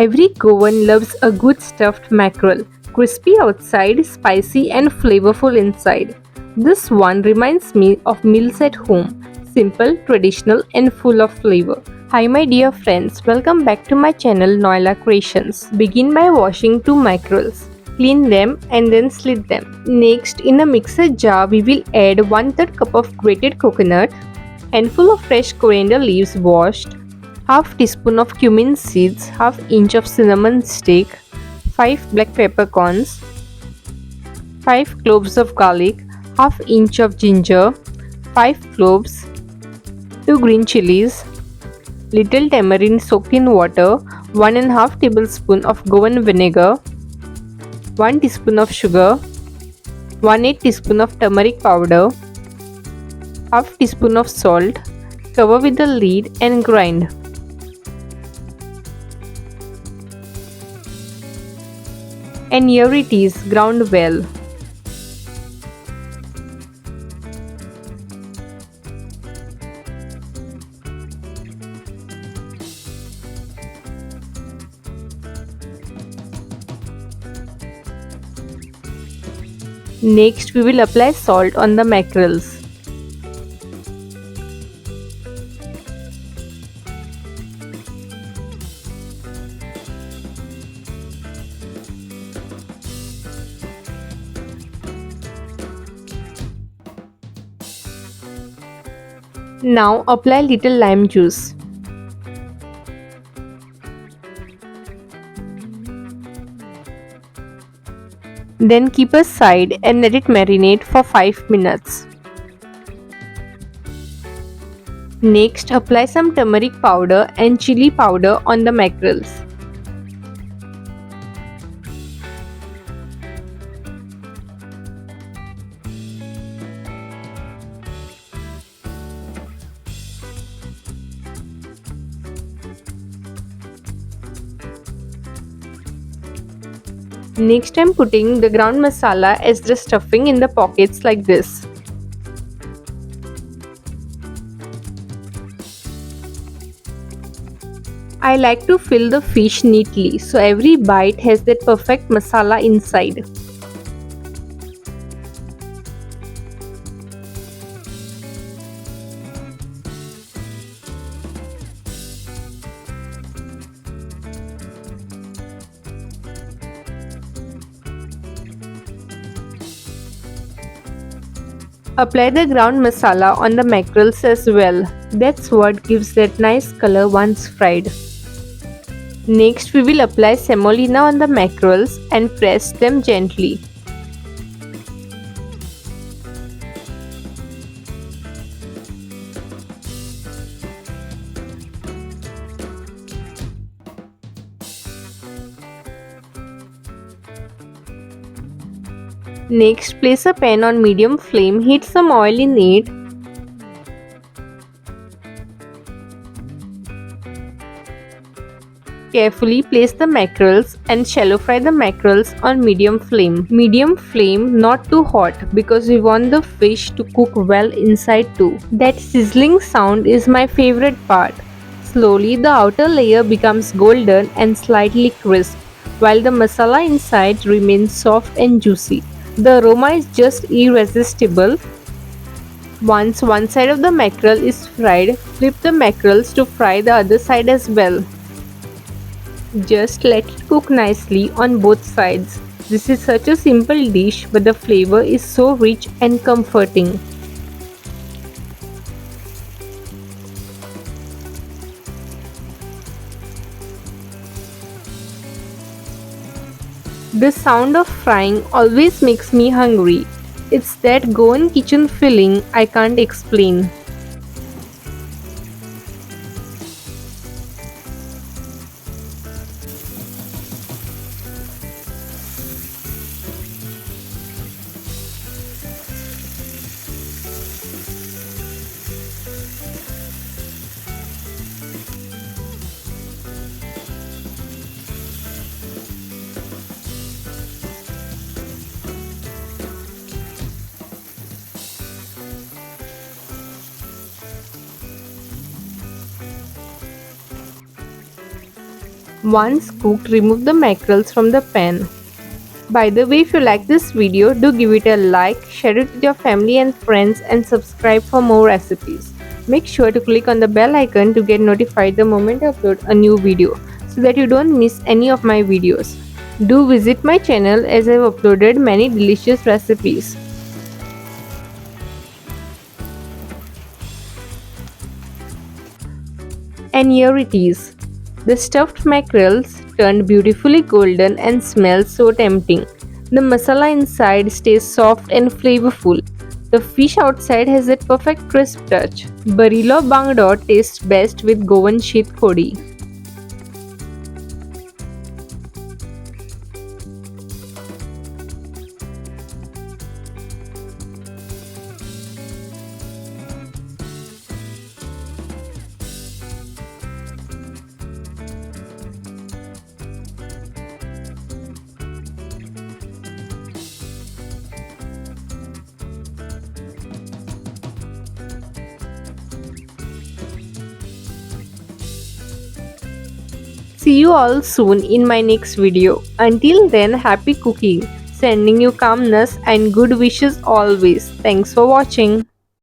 Every Goan loves a good stuffed mackerel, crispy outside, spicy and flavorful inside. This one reminds me of meals at home, simple, traditional and full of flavor. Hi my dear friends, welcome back to my channel Noila Creations. Begin by washing two mackerels. Clean them and then slit them. Next, in a mixer jar, we will add 1/3 cup of grated coconut, handful of fresh coriander leaves washed, half teaspoon of cumin seeds, half inch of cinnamon stick, 5 black peppercorns, 5 cloves of garlic, half inch of ginger, 5 cloves, 2 green chilies, little tamarind soaked in water, 1 1/2 tablespoon of Goan vinegar, 1 teaspoon of sugar, 1/8 teaspoon of turmeric powder, half teaspoon of salt. Cover with the lid and grind. And here it is, ground well. Next, we will apply salt on the mackerels. Now apply little lime juice. Then keep aside and let it marinate for 5 minutes. Next, apply some turmeric powder and chili powder on the mackerels. Next, I am putting the ground masala as the stuffing in the pockets like this. I like to fill the fish neatly so every bite has that perfect masala inside. Apply the ground masala on the mackerels as well. That's what gives that nice color once fried. Next, we will apply semolina on the mackerels and press them gently. Next, place a pan on medium flame, heat some oil in it. Carefully place the mackerels and shallow fry the mackerels on medium flame. Medium flame, not too hot because we want the fish to cook well inside too. That sizzling sound is my favorite part. Slowly the outer layer becomes golden and slightly crisp, while the masala inside remains soft and juicy. The aroma is just irresistible. Once one side of the mackerel is fried, flip the mackerels to fry the other side as well. Just let it cook nicely on both sides. This is such a simple dish, but the flavor is so rich and comforting. The sound of frying always makes me hungry. It's that Goan kitchen feeling I can't explain. Once cooked, remove the mackerels from the pan. By the way, if you like this video, do give it a like, share it with your family and friends, and subscribe for more recipes. Make sure to click on the bell icon to get notified the moment I upload a new video so that you don't miss any of my videos. Do visit my channel as I have uploaded many delicious recipes. And here it is. The stuffed mackerels turned beautifully golden and smells so tempting. The masala inside stays soft and flavorful. The fish outside has that perfect crisp touch. Bharillo Bangdo tastes best with Goan Xit kodi. See you all soon in my next video. Until then, happy cooking. Sending you calmness and good wishes always. Thanks for watching.